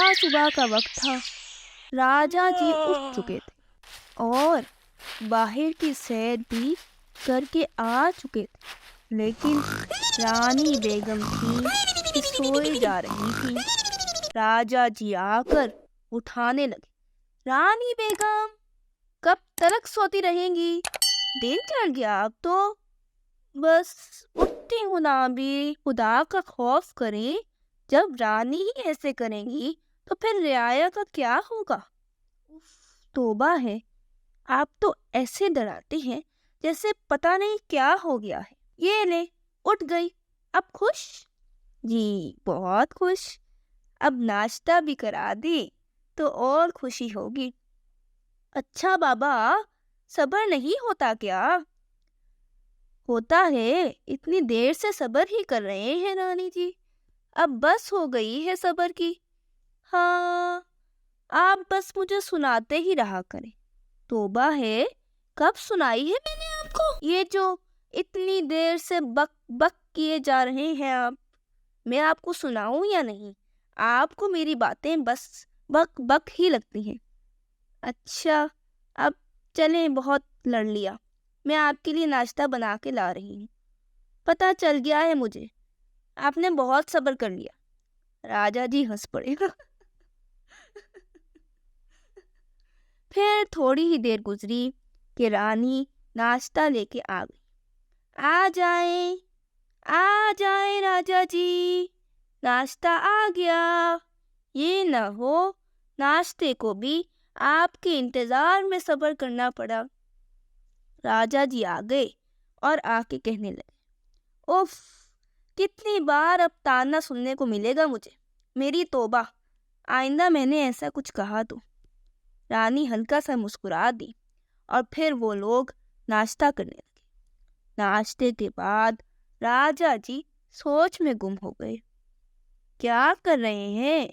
صبح صبح کا وقت تھا۔ راجا جی اٹھ چکے تھے اور باہر کی سیر بھی کر کے آ چکے تھے، لیکن رانی بیگم تھی کہ سوئی جا رہی تھی۔ راجا جی آ کر اٹھانے لگے، رانی بیگم کب تک سوتی رہیں گی؟ دن چڑھ گیا اب تو۔ بس اٹھتی ہوں نا بھی، خدا کا خوف کریں، جب رانی ہی ایسے کریں گی تو پھر رعایا کا کیا ہوگا؟ توبہ ہے، آپ تو ایسے ڈراتے ہیں جیسے پتہ نہیں کیا ہو گیا ہے۔ یہ لے، اٹھ گئی، اب خوش؟ جی بہت خوش، اب ناشتہ بھی کرا دی تو اور خوشی ہوگی۔ اچھا بابا، صبر نہیں ہوتا کیا؟ ہوتا ہے، اتنی دیر سے صبر ہی کر رہے ہیں رانی جی، اب بس ہو گئی ہے صبر کی۔ ہاں، آپ بس مجھے سناتے ہی رہا کریں۔ توبہ ہے، کب سنائی ہے میں نے آپ کو؟ یہ جو اتنی دیر سے بک بک کیے جا رہے ہیں آپ، میں آپ کو سناؤں یا نہیں؟ آپ کو میری باتیں بس بک بک ہی لگتی ہیں۔ اچھا، اب چلیں، بہت لڑ لیا، میں آپ کے لیے ناشتہ بنا کے لا رہی ہوں۔ پتہ چل گیا ہے مجھے، آپ نے بہت صبر کر لیا۔ راجا جی ہنس پڑے۔ پھر تھوڑی ہی دیر گزری کہ رانی ناشتہ لے کے آ گئی۔ آ جائیں راجا جی، ناشتہ آ گیا۔ یہ نہ ہو ناشتے کو بھی آپ کے انتظار میں صبر کرنا پڑا۔ راجا جی آ گئے اور آ کے کہنے لگے، اوف، کتنی بار اب تانا سننے کو ملے گا مجھے، میری توبہ، آئندہ میں نے ایسا کچھ کہا تو۔ رانی ہلکا سا مسکرا دی اور پھر وہ لوگ ناشتہ کرنے لگے۔ ناشتے کے بعد راجا جی سوچ میں گم ہو گئے۔ کیا کر رہے ہیں؟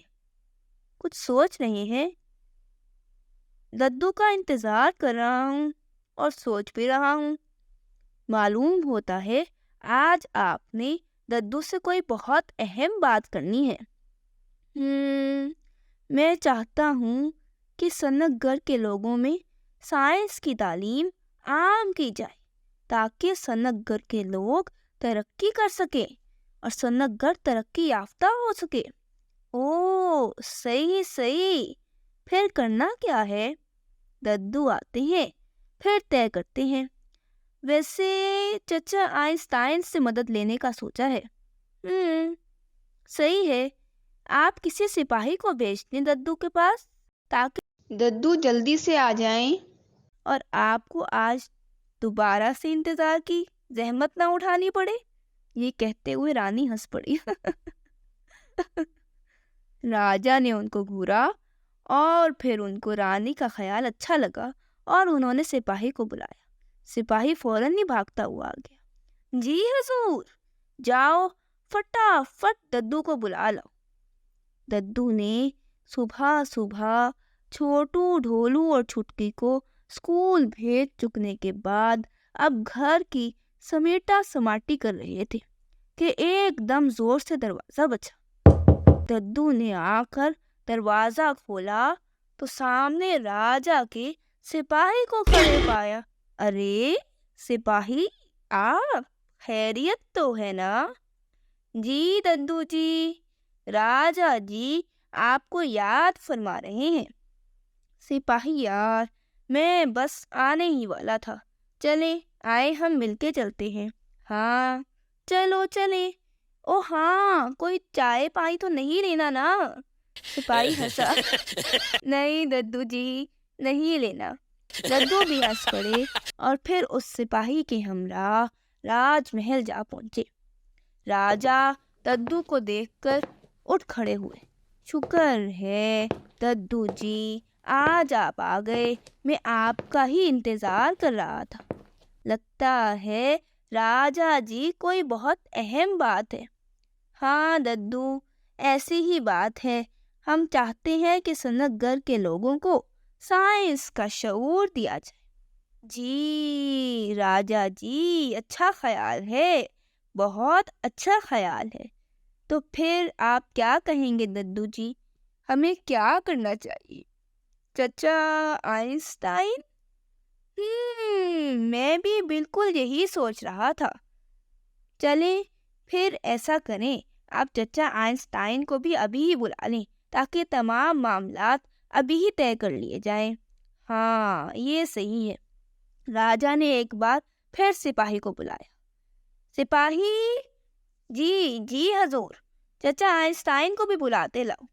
کچھ سوچ رہے ہیں؟ ددو کا انتظار کر رہا ہوں اور سوچ بھی رہا ہوں۔ معلوم ہوتا ہے آج آپ نے ددو سے کوئی بہت اہم بات کرنی ہے۔ میں چاہتا ہوں کہ سنک گڑھ کے لوگوں میں سائنس کی تعلیم عام کی جائے تاکہ سنک گڑھ کے لوگ ترقی کر سکیں اور سنک گڑھ ترقی یافتہ ہو سکے۔ اوہ، صحیح، پھر کرنا کیا ہے؟ ددو آتے ہیں، پھر طے کرتے ہیں۔ ویسے چچا آئنسٹائن سے مدد لینے کا سوچا ہے۔ صحیح ہے، آپ کسی سپاہی کو بھیج دیں ددو کے پاس تاکہ ددو جلدی سے آ جائیں اور آپ کو آج دوبارہ سے انتظار کی زحمت نہ اٹھانی پڑے۔ یہ کہتے ہوئے رانی ہنس پڑی۔ راجا نے ان کو گھورا اور پھر ان کو رانی کا خیال اچھا لگا اور انہوں نے سپاہی کو بلایا۔ سپاہی فوراً ہی بھاگتا ہوا آ گیا۔ جی حضور، جاؤ فٹافٹ ددو کو بلا لاؤ۔ ددو نے صبح صبح چھوٹو، ڈھولو اور چھٹکی کو اسکول بھیج چکنے کے بعد اب گھر کی سمیٹا سماٹی کر رہے تھے کہ ایک دم زور سے دروازہ بجا۔ ددو نے آ کر دروازہ کھولا تو سامنے راجا کے سپاہی کو کھڑے پایا۔ ارے سپاہی، آپ خیریت تو ہے نا؟ جی ددو جی، راجا جی آپ کو یاد فرما رہے ہیں۔ سپاہی یار، میں بس آنے ہی والا تھا، چلیں آئے ہم مل کے چلتے ہیں۔ ہاں چلو چلیں۔ او ہاں، کوئی چائے پانی تو نہیں لینا نا؟ سپاہی ہنسا۔ نہیں ددو جی، نہیں لینا۔ ددو بھی ہنس پڑے اور پھر اس سپاہی کے ہمراہ راج محل جا پہنچے۔ راجا ددو کو دیکھ کر اٹھ کھڑے ہوئے۔ شکر ہے ددو جی، آج آپ آ گئے، میں آپ کا ہی انتظار کر رہا تھا۔ لگتا ہے راجا جی کوئی بہت اہم بات ہے۔ ہاں ددو، ایسی ہی بات ہے، ہم چاہتے ہیں کہ سنک گڑھ کے لوگوں کو سائنس کا شعور دیا جائے۔ جی راجا جی، اچھا خیال ہے، بہت اچھا خیال ہے۔ تو پھر آپ کیا کہیں گے ددو جی؟ ہمیں کیا کرنا چاہیے؟ چچا آئنسٹائن؟ میں بھی بالکل یہی سوچ رہا تھا۔ چلیں پھر ایسا کریں، آپ چچا آئنسٹائن کو بھی ابھی ہی بلا لیں تاکہ تمام معاملات ابھی ہی طے کر لیے جائیں۔ ہاں یہ صحیح ہے۔ راجا نے ایک بار پھر سپاہی کو بلایا۔ سپاہی، جی جی حضور، چچا آئنسٹائن کو بھی بلاتے لاؤ۔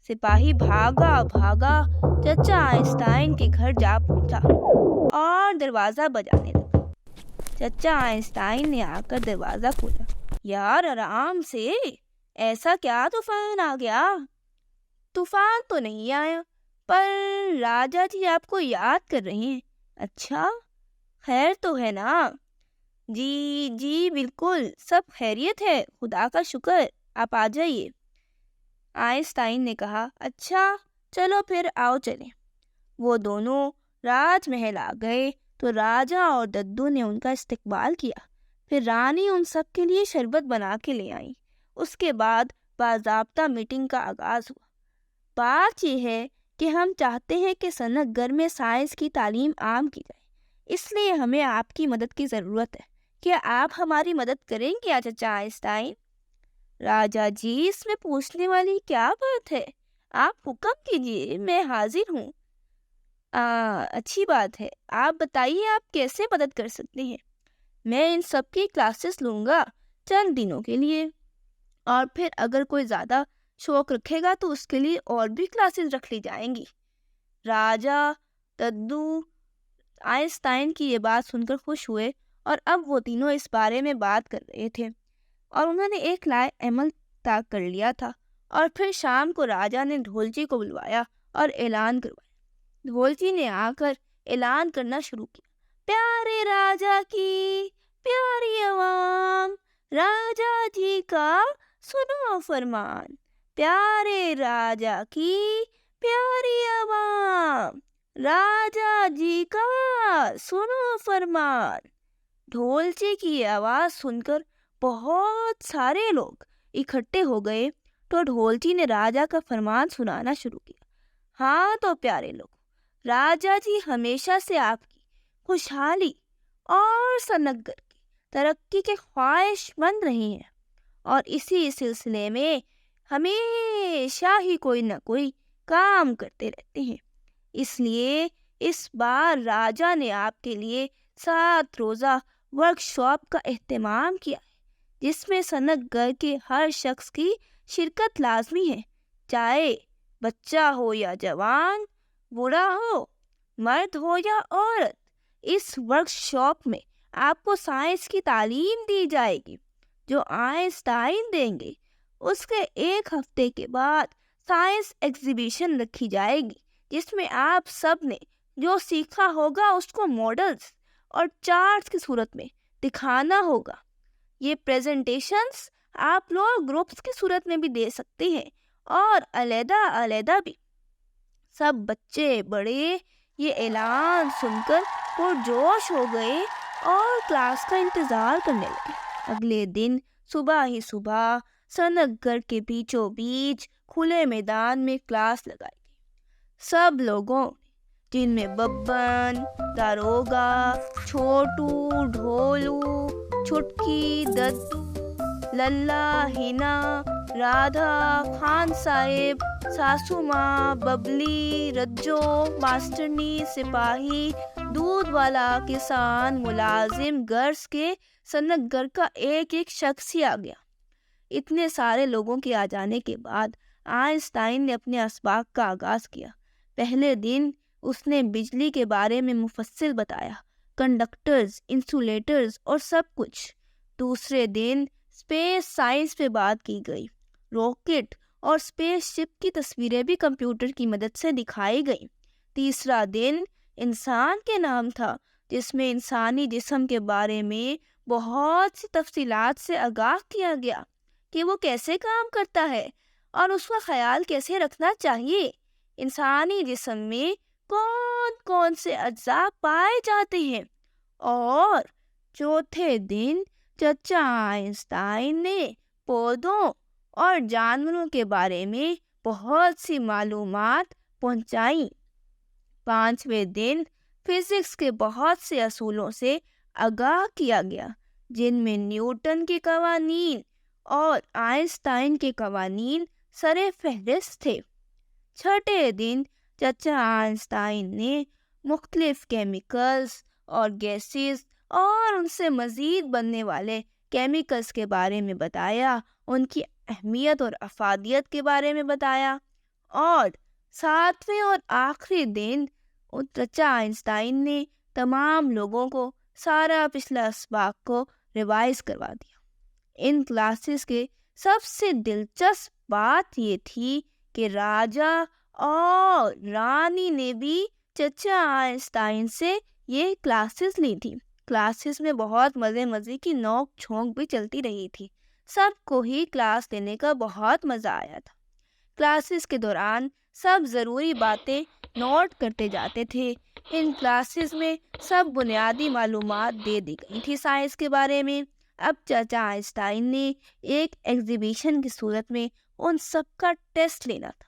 سپاہی بھاگا بھاگا چچا آئنسٹائن کے گھر جا پہنچا اور دروازہ بجانے لگا۔ چچا آئنسٹائن نے آ کر دروازہ کھولا۔ یار آرام سے، ایسا کیا طوفان آ گیا؟ طوفان تو نہیں آیا، پر راجا جی آپ کو یاد کر رہے ہیں۔ اچھا، خیر تو ہے نا؟ جی جی بالکل، سب خیریت ہے، خدا کا شکر، آپ آ جائیے۔ آئنسٹائن نے کہا، اچھا چلو پھر آؤ چلیں۔ وہ دونوں راج محل آ گئے تو راجا اور ددو نے ان کا استقبال کیا۔ پھر رانی ان سب کے لیے شربت بنا کے لے آئیں۔ اس کے بعد باضابطہ میٹنگ کا آغاز ہوا۔ بات یہ ہے کہ ہم چاہتے ہیں کہ صنعت گھر میں سائنس کی تعلیم عام کی جائے، اس لیے ہمیں آپ کی مدد کی ضرورت ہے۔ کیا آپ ہماری مدد کریں گے چچا آئنسٹائن؟ راجا جی، اس میں پوچھنے والی کیا بات ہے، آپ حکم کیجیے، میں حاضر ہوں۔ اچھی بات ہے، آپ بتائیے آپ کیسے مدد کر سکتے ہیں؟ میں ان سب کی کلاسز لوں گا چند دنوں کے لیے، اور پھر اگر کوئی زیادہ شوق رکھے گا تو اس کے لیے اور بھی کلاسز رکھ لی جائیں گی۔ راجا، ددو آئنسٹائن کی یہ بات سن کر خوش ہوئے، اور اب وہ تینوں اس بارے میں بات کر رہے تھے اور انہوں نے ایک لائے عمل طے کر لیا تھا۔ اور پھر شام کو راجا نے ڈھولچی کو بلوایا اور اعلان کروایا۔ ڈھولچی نے آ کر اعلان کرنا شروع کیا، پیارے راجا کی پیاری عوام، راجا جی کا سنو فرمان، پیارے راجا کی پیاری عوام، راجا جی کا سنو فرمان۔ ڈھولچی کی آواز سن کر بہت سارے لوگ اکٹھے ہو گئے تو ڈھولچی نے راجا کا فرمان سنانا شروع کیا۔ ہاں تو پیارے لوگ، راجا جی ہمیشہ سے آپ کی خوشحالی اور صنعت گھر کی ترقی کے خواہش مند رہے ہیں، اور اسی سلسلے میں ہمیشہ ہی کوئی نہ کوئی کام کرتے رہتے ہیں۔ اس لیے اس بار راجا نے آپ کے لیے 7 روزہ ورک شاپ کا اہتمام کیا ہے، جس میں صنعت گھر کے ہر شخص کی شرکت لازمی ہے، چاہے بچہ ہو یا جوان، بوڑھا ہو، مرد ہو یا عورت۔ اس ورک شاپ میں آپ کو سائنس کی تعلیم دی جائے گی جو آئنسٹائن دیں گے۔ اس کے 1 ہفتے کے بعد سائنس ایگزیبیشن رکھی جائے گی، جس میں آپ سب نے جو سیکھا ہوگا اس کو ماڈلز اور چارٹس کی صورت میں دکھانا ہوگا۔ یہ پریزنٹیشنز آپ لوگ گروپس کی صورت میں بھی دے سکتے ہیں اور علیحدہ علیحدہ بھی۔ سب بچے بڑے یہ اعلان سن کر پرجوش ہو گئے اور کلاس کا انتظار کرنے لگے۔ اگلے دن صبح ہی صبح صنعت گھر کے بیچوں بیچ کھلے میدان میں کلاس لگائی گئی۔ سب لوگوں جن میں ببن، داروگا، چھوٹو، ڈھولو، چھٹکی، ددو، للا، ہینا، رادھا، خان صاحب، ساسو ماں، ببلی، رجو، ماسٹرنی، سپاہی، دودھ والا، کسان، ملازم، گرس کے صنعت گھر کا ایک ایک شخص ہی آ گیا۔ اتنے سارے لوگوں کے آ جانے کے بعد آئنسٹائن نے اپنے اسباق کا آغاز کیا۔ پہلے دن اس نے بجلی کے بارے میں مفصل بتایا، کنڈکٹرز، انسولیٹرز اور سب کچھ۔ دوسرے دن اسپیس سائنس پہ بات کی گئی۔ راکٹ اور اسپیس شپ کی تصویریں بھی کمپیوٹر کی مدد سے دکھائی گئیں۔ تیسرا دن انسان کے نام تھا، جس میں انسانی جسم کے بارے میں بہت سی تفصیلات سے آگاہ کیا گیا کہ وہ کیسے کام کرتا ہے اور اس کا خیال کیسے رکھنا چاہیے۔ انسانی جسم میں کون کون سے اجزاء پائے جاتے ہیں۔ اور چوتھے دن چچا آئنسٹائن نے پودوں اور جانوروں کے بارے میں بہت سی معلومات پہنچائیں۔ 5ویں دن فزکس کے بہت سے اصولوں سے آگاہ کیا گیا، جن میں نیوٹن کے قوانین اور آئنسٹائن کے قوانین سر فہرست تھے۔ 6ٹھے دن چچا آئنسٹائن نے مختلف کیمیکلز اور گیسز اور ان سے مزید بننے والے کیمیکلز کے بارے میں بتایا، ان کی اہمیت اور افادیت کے بارے میں بتایا۔ اور 7ویں اور آخری دن چچا آئنسٹائن نے تمام لوگوں کو سارا پچھلا اسباق کو ریوائز کروا دیا۔ ان کلاسز کے سب سے دلچسپ بات یہ تھی کہ راجا اور رانی نے بھی چچا آئنسٹائن سے یہ کلاسز لی تھی۔ کلاسز میں بہت مزے کی نوک جھونک بھی چلتی رہی تھی۔ سب کو ہی کلاس لینے کا بہت مزہ آیا تھا۔ کلاسز کے دوران سب ضروری باتیں نوٹ کرتے جاتے تھے۔ ان کلاسز میں سب بنیادی معلومات دے دی گئی تھی سائنس کے بارے میں۔ اب چچا آئنسٹائن نے ایک ایگزیبیشن کی صورت میں ان سب کا ٹیسٹ لینا تھا۔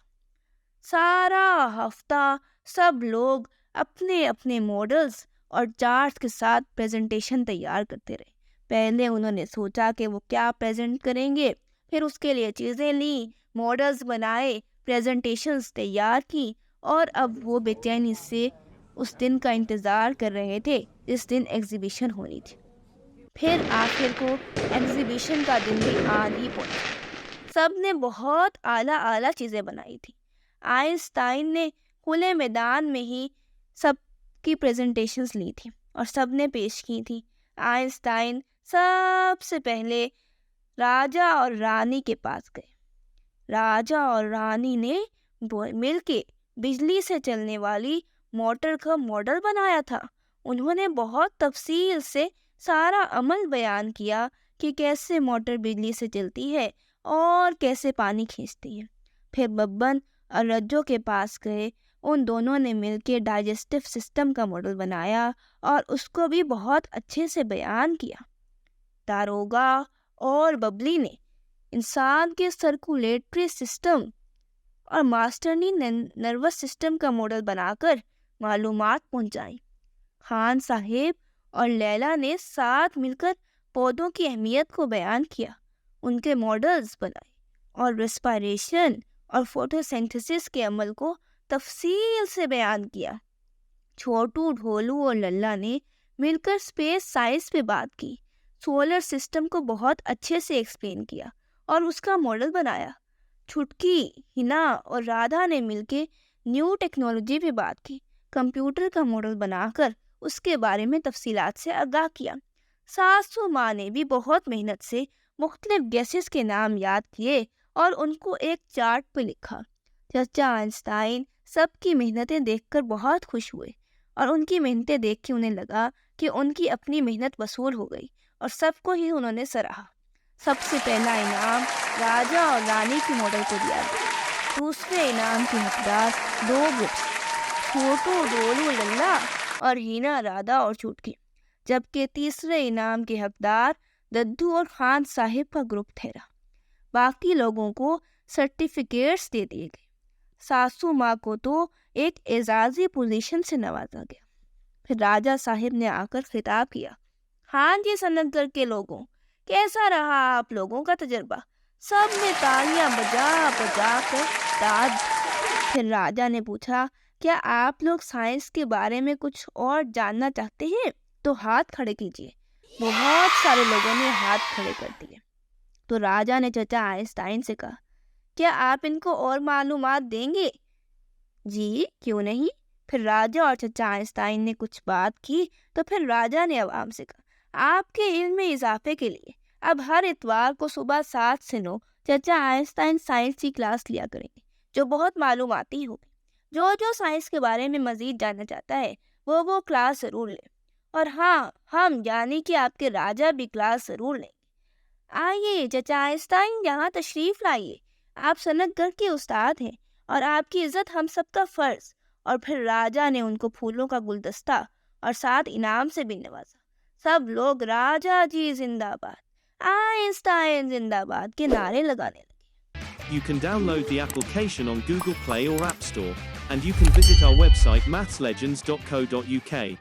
سارا ہفتہ سب لوگ اپنے اپنے ماڈلز اور چارٹس کے ساتھ پریزنٹیشن تیار کرتے رہے۔ پہلے انہوں نے سوچا کہ وہ کیا پریزنٹ کریں گے، پھر اس کے لیے چیزیں لیں، ماڈلز بنائے، پریزنٹیشنز تیار کی، اور اب وہ بے چینی سے اس دن کا انتظار کر رہے تھے جس دن ایگزیبیشن ہونی تھی۔ پھر آخر کو ایگزیبیشن کا دن بھی آن ہی پہنچا۔ سب نے بہت اعلیٰ چیزیں بنائی تھی۔ آئنسٹائن نے کھلے میدان میں ہی سب کی پریزنٹیشنز لی تھی اور سب نے پیش کی تھی۔ آئنسٹائن سب سے پہلے راجا اور رانی کے پاس گئے۔ راجا اور رانی نے مل کے بجلی سے چلنے والی موٹر کا ماڈل بنایا تھا۔ انہوں نے بہت تفصیل سے سارا عمل بیان کیا کہ کیسے موٹر بجلی سے چلتی ہے اور کیسے پانی کھینچتی ہے۔ پھر ببن اور رجو کے پاس گئے۔ ان دونوں نے مل کے ڈائجسٹو سسٹم کا ماڈل بنایا اور اس کو بھی بہت اچھے سے بیان کیا۔ داروگا اور ببلی نے انسان کے سرکولیٹری سسٹم اور ماسٹرنی نروس سسٹم کا ماڈل بنا کر معلومات پہنچائیں۔ خان صاحب اور لیلا نے ساتھ مل کر پودوں کی اہمیت کو بیان کیا، ان کے ماڈلز بنائے اور ریسپائریشن اور فوٹوسینتھسس کے عمل کو تفصیل سے بیان کیا۔ چھوٹو، ڈھولو اور للا نے مل کر اسپیس سائنس پہ بات کی، سولر سسٹم کو بہت اچھے سے ایکسپلین کیا اور اس کا ماڈل بنایا۔ چھٹکی، ہنا اور رادھا نے مل کے نیو ٹیکنالوجی پہ بات کی، کمپیوٹر کا ماڈل بنا کر اس کے بارے میں تفصیلات سے آگاہ کیا۔ ساسو ماں نے بھی بہت محنت سے مختلف گیسز کے نام یاد کیے اور ان کو ایک چارٹ پہ لکھا۔ چچا آئنسٹائن سب کی محنتیں دیکھ کر بہت خوش ہوئے اور ان کی محنتیں دیکھ کے انہیں لگا کہ ان کی اپنی محنت وصول ہو گئی اور سب کو ہی انہوں نے سراہا۔ سب سے پہلا انعام راجا اور رانی کی ماڈل کو دیا گیا۔ دوسرے انعام کے حقدار 2 گروپس، چھوٹو، ڈولو، للا اور ہینا، رادھا اور چوٹکی، جبکہ تیسرے انعام کے حقدار ددو اور خان صاحب کا گروپ ٹھہرا۔ باقی لوگوں کو سرٹیفکیٹس دے دیے گئے۔ ساسو ماں کو تو ایک اعزازی پوزیشن سے نوازا گیا۔ پھر راجا صاحب نے آ کر خطاب کیا، خان جی، صنعت گھر کے لوگوں، کیسا رہا آپ لوگوں کا تجربہ؟ سب نے تالیاں بجا بجا کر داد دی۔ پھر راجا نے پوچھا، کیا آپ لوگ سائنس کے بارے میں کچھ اور جاننا چاہتے ہیں تو ہاتھ کھڑے کیجیے۔ بہت سارے لوگوں نے ہاتھ کھڑے کر دیے۔ تو راجا نے چچا آئنسٹائن سے کہا، کیا آپ ان کو اور معلومات دیں گے؟ جی، کیوں نہیں۔ پھر راجا اور چچا آئنسٹائن نے کچھ بات کی تو پھر راجا نے عوام سے کہا، آپ کے علم میں اضافے کے لیے اب ہر اتوار کو صبح 7 سے 9 چچا آئنسٹائن سائنس کی کلاس لیا کریں گے، جو بہت معلوماتی ہوگی۔ جو سائنس کے بارے میں مزید جاننا چاہتا ہے وہ کلاس ضرور لے۔ اور ہاں، ہم یعنی کہ آپ کے راجا بھی کلاس ضرور لیں گے۔ آئیے چچا آئنسٹائن، یہاں تشریف لائیے، آپ صنعت گھر کے استاد ہیں اور آپ کی عزت ہم سب کا فرض۔ اور پھر راجا نے ان کو پھولوں کا گلدستہ اور ساتھ انعام سے بھی نوازا۔ سب لوگ راجا جی زندہ باد، آئنسٹائن زندہ باد کے نعرے لگانے لگے۔ You can download the application on Google Play or App Store, and you can visit our website mathslegends.co.uk.